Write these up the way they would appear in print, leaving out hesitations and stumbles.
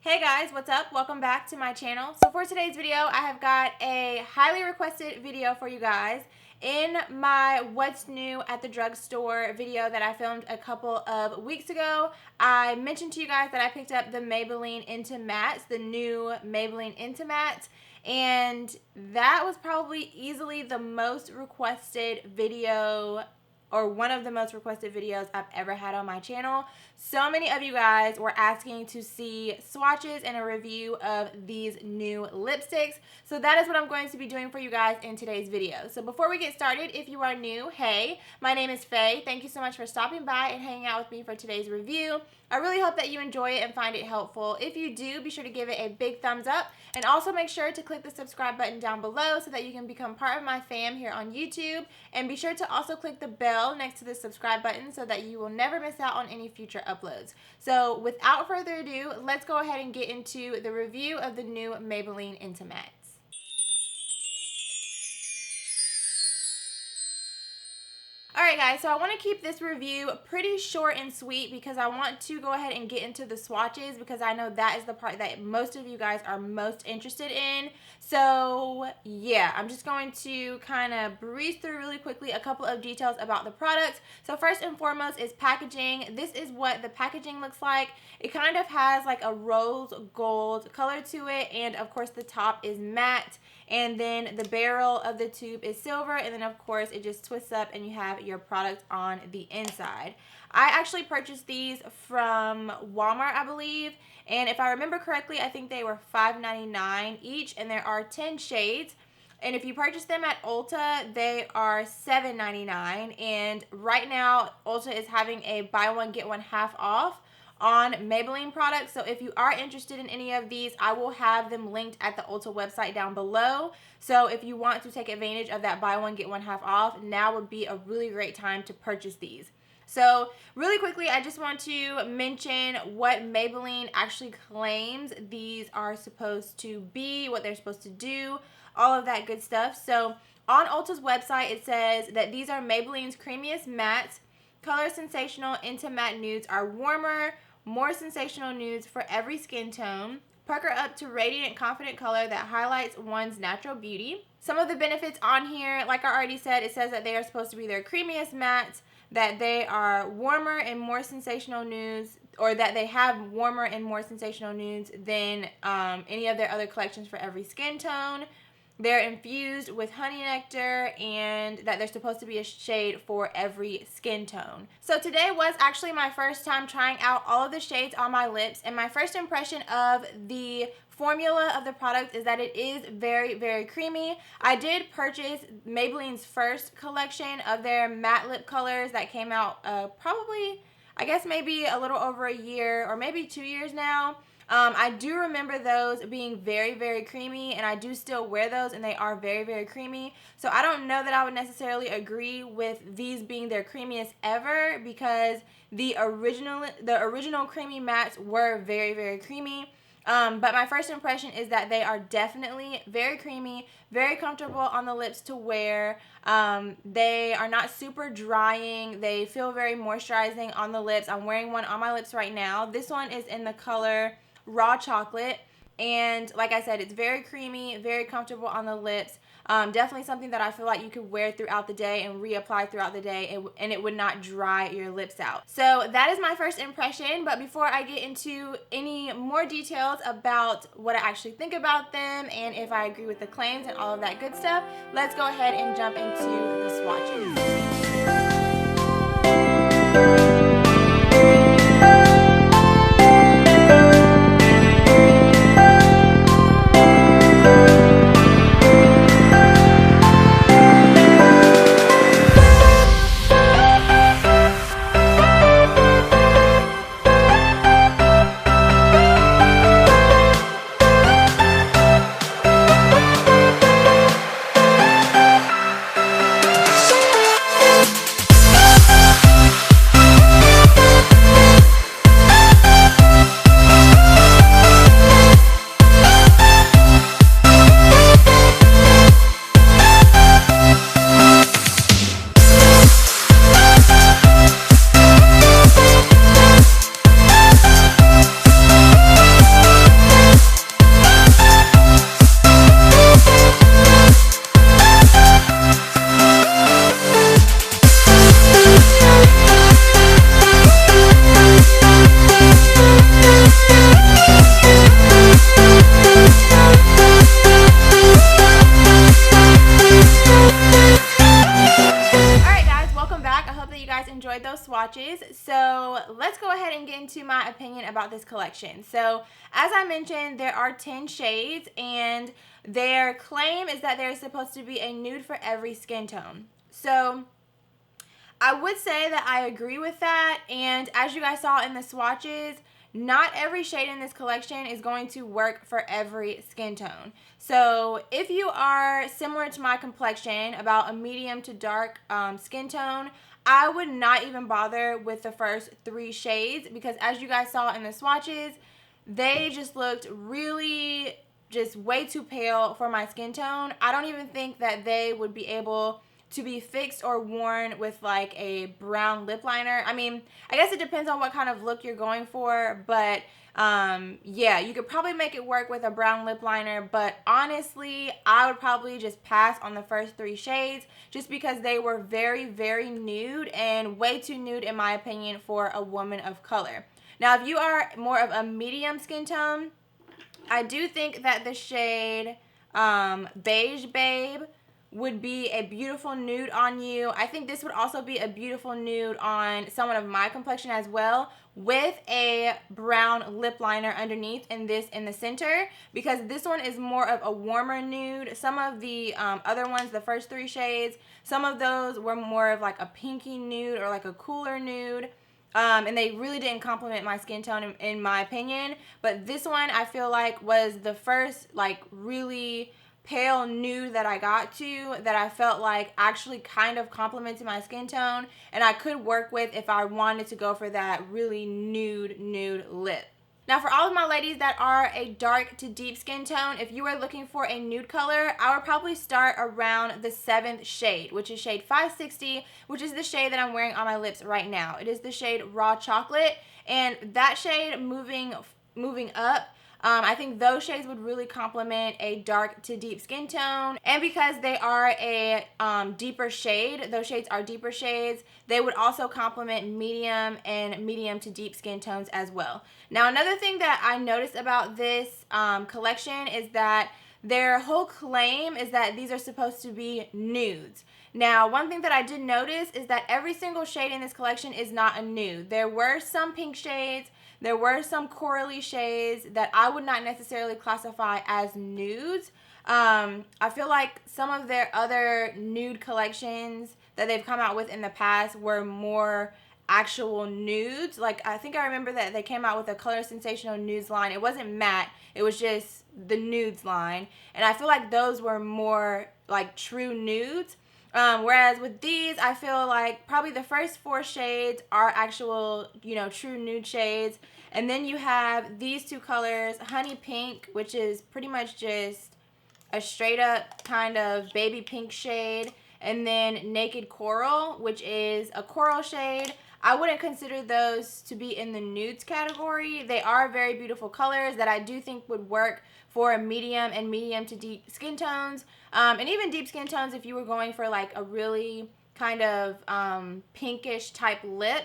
Hey guys, what's up? Welcome back to my channel. So for today's video, I have got a highly requested video for you guys. In my What's New at the Drugstore video that I filmed a couple of weeks ago, I mentioned to you guys that I picked up the Maybelline Inti-Mattes, the new Maybelline Inti-Matte, and that was probably easily the most requested video, or one of the most requested videos I've ever had on my channel. So many of you guys were asking to see swatches and a review of these new lipsticks. So that is what I'm going to be doing for you guys in today's video. So before we get started, if you are new, hey, my name is Faye. Thank you so much for stopping by and hanging out with me for today's review. I really hope that you enjoy it and find it helpful. If you do, be sure to give it a big thumbs up and also make sure to click the subscribe button down below so that you can become part of my fam here on YouTube. And be sure to also click the bell next to the subscribe button so that you will never miss out on any future uploads. So without further ado, let's go ahead and get into the review of the new Maybelline Inti-Matte. Alright guys, so I want to keep this review pretty short and sweet because I want to go ahead and get into the swatches because I know that is the part that most of you guys are most interested in. So yeah, I'm just going to kind of breeze through really quickly a couple of details about the products. So first and foremost is packaging. This is what the packaging looks like. It kind of has like a rose gold color to it, and of course the top is matte, and then the barrel of the tube is silver, and then of course it just twists up and you have your product on the inside. I actually purchased these from Walmart, I believe, and if I remember correctly, I think they were $5.99 each, and there are 10 shades. And if you purchase them at Ulta, they are $7.99, and right now Ulta is having a buy one get one half off on Maybelline products. So if you are interested in any of these, I will have them linked at the Ulta website down below. So if you want to take advantage of that buy one get one half off, now would be a really great time to purchase these. So really quickly, I just want to mention what Maybelline actually claims these are supposed to be, what they're supposed to do, all of that good stuff. So on Ulta's website, it says that these are Maybelline's creamiest mattes. Color sensational Inti-Matte nudes are warmer, more sensational nudes for every skin tone. Pucker up to radiant, confident color that highlights one's natural beauty. Some of the benefits on here, like I already said, it says that they are supposed to be their creamiest mattes, that they are warmer and more sensational nudes, or that they have warmer and more sensational nudes than any of their other collections for every skin tone. They're infused with honey nectar, and that they're supposed to be a shade for every skin tone. So today was actually my first time trying out all of the shades on my lips, and my first impression of the formula of the product is that it is very, very creamy. I did purchase Maybelline's first collection of their matte lip colors that came out probably, I guess maybe a little over a year or maybe 2 years now. I do remember those being very, very creamy, and I do still wear those, and they are very, very creamy. So I don't know that I would necessarily agree with these being their creamiest ever, because the original creamy mattes were very, very creamy. But my first impression is that they are definitely very creamy, very comfortable on the lips to wear. They are not super drying. They feel very moisturizing on the lips. I'm wearing one on my lips right now. This one is in the color Raw Chocolate, and like I said, it's very creamy, very comfortable on the lips. Definitely something that I feel like you could wear throughout the day and reapply throughout the day, and it would not dry your lips out. So that is my first impression, but before I get into any more details about what I actually think about them and if I agree with the claims and all of that good stuff, let's go ahead and jump into the swatches. swatches. So let's go ahead and get into my opinion about this collection. So as I mentioned, there are 10 shades, and their claim is that there's supposed to be a nude for every skin tone. So I would say that I agree with that, and as you guys saw in the swatches, not every shade in this collection is going to work for every skin tone. So if you are similar to my complexion, about a medium to dark skin tone, I would not even bother with the first 3 shades, because as you guys saw in the swatches, they just looked really just way too pale for my skin tone. I don't even think that they would be able to be fixed or worn with like a brown lip liner. I mean, I guess it depends on what kind of look you're going for, but yeah, you could probably make it work with a brown lip liner, but honestly, I would probably just pass on the first 3 shades just because they were very, very nude, and way too nude in my opinion for a woman of color. Now, if you are more of a medium skin tone, I do think that the shade Beige Babe would be a beautiful nude on you. I think this would also be a beautiful nude on someone of my complexion as well, with a brown lip liner underneath and this in the center, because this one is more of a warmer nude. Some of the other ones, the first 3 shades, some of those were more of like a pinky nude or like a cooler nude. And they really didn't complement my skin tone in my opinion. But this one I feel like was the first like really pale nude that I got to, that I felt like actually kind of complimented my skin tone, and I could work with if I wanted to go for that really nude lip. Now, for all of my ladies that are a dark to deep skin tone, if you are looking for a nude color, I would probably start around the 7th shade, which is shade 560, which is the shade that I'm wearing on my lips right now. It is the shade Raw Chocolate, and that shade moving up, I think those shades would really complement a dark to deep skin tone. And because they are a deeper shade, those shades are deeper shades, they would also complement medium and medium to deep skin tones as well. Now, another thing that I noticed about this collection is that their whole claim is that these are supposed to be nudes. Now, one thing that I did notice is that every single shade in this collection is not a nude. There were some pink shades, there were some corally shades that I would not necessarily classify as nudes. I feel like some of their other nude collections that they've come out with in the past were more actual nudes. Like, I think I remember that they came out with a Color Sensational nudes line. It wasn't matte, it was just the nudes line. And I feel like those were more like true nudes. Whereas with these, I feel like probably the first 4 shades are actual, you know, true nude shades. And then you have these 2 colors, Honey Pink, which is pretty much just a straight up kind of baby pink shade. And then Naked Coral, which is a coral shade. I wouldn't consider those to be in the nudes category. They are very beautiful colors that I do think would work for a medium and medium to deep skin tones. And even deep skin tones if you were going for like a really kind of pinkish type lip.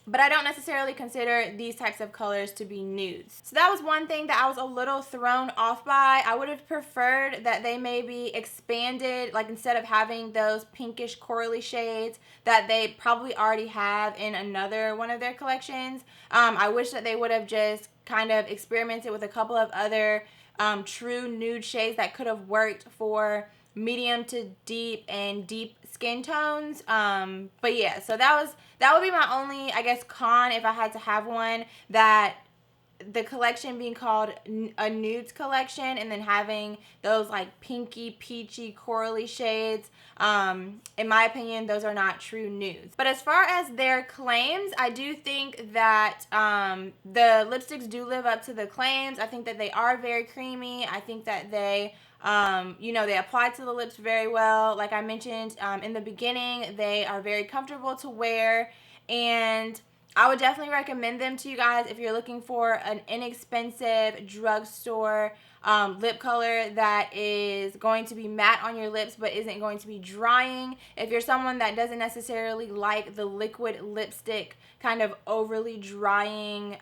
But I don't necessarily consider these types of colors to be nudes. So that was one thing that I was a little thrown off by. I would have preferred that they maybe expanded, like instead of having those pinkish corally shades that they probably already have in another one of their collections. I wish that they would have just kind of experimented with a couple of other true nude shades that could have worked for medium to deep and deep skin tones. But yeah, so that would be my only, I guess, con if I had to have one, that the collection being called a nudes collection and then having those like pinky peachy corally shades. In my opinion, those are not true nudes. But as far as their claims, I do think that the lipsticks do live up to the claims. I think that they are very creamy. I think that they you know, they apply to the lips very well. Like I mentioned in the beginning, they are very comfortable to wear, and I would definitely recommend them to you guys if you're looking for an inexpensive drugstore lip color that is going to be matte on your lips but isn't going to be drying. If you're someone that doesn't necessarily like the liquid lipstick kind of overly drying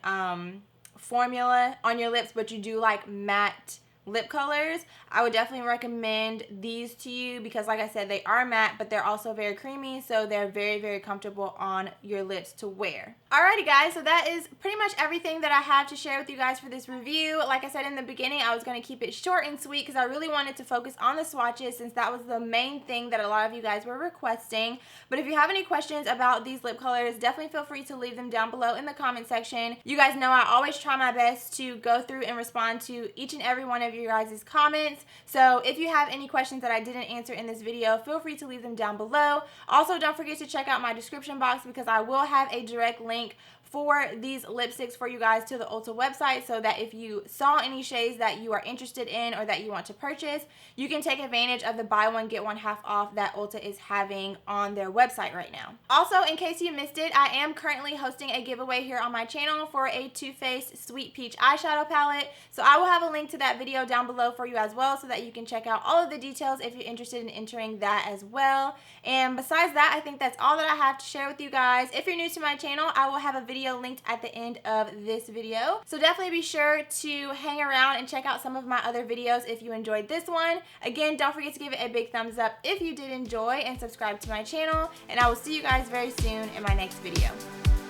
formula on your lips, but you do like matte lip colors, I would definitely recommend these to you because like I said, they are matte, but they're also very creamy, so they're very, very comfortable on your lips to wear. Alrighty guys, so that is pretty much everything that I have to share with you guys for this review. Like I said in the beginning, I was going to keep it short and sweet because I really wanted to focus on the swatches since that was the main thing that a lot of you guys were requesting. But if you have any questions about these lip colors, definitely feel free to leave them down below in the comment section. You guys know I always try my best to go through and respond to each and every one of you guys' comments. So if you have any questions that I didn't answer in this video, feel free to leave them down below. Also, don't forget to check out my description box because I will have a direct link for these lipsticks for you guys to the Ulta website, so that if you saw any shades that you are interested in or that you want to purchase, you can take advantage of the buy one get one half off that Ulta is having on their website right now. Also, in case you missed it, I am currently hosting a giveaway here on my channel for a Too Faced Sweet Peach eyeshadow palette, so I will have a link to that video down below for you as well, so that you can check out all of the details if you're interested in entering that as well. And besides that, I think that's all that I have to share with you guys. If you're new to my channel, I will have a video linked at the end of this video, so definitely be sure to hang around and check out some of my other videos if you enjoyed this one. Again, don't forget to give it a big thumbs up if you did enjoy, and subscribe to my channel, and I will see you guys very soon in my next video.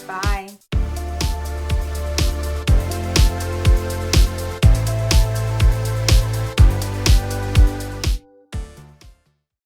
Bye.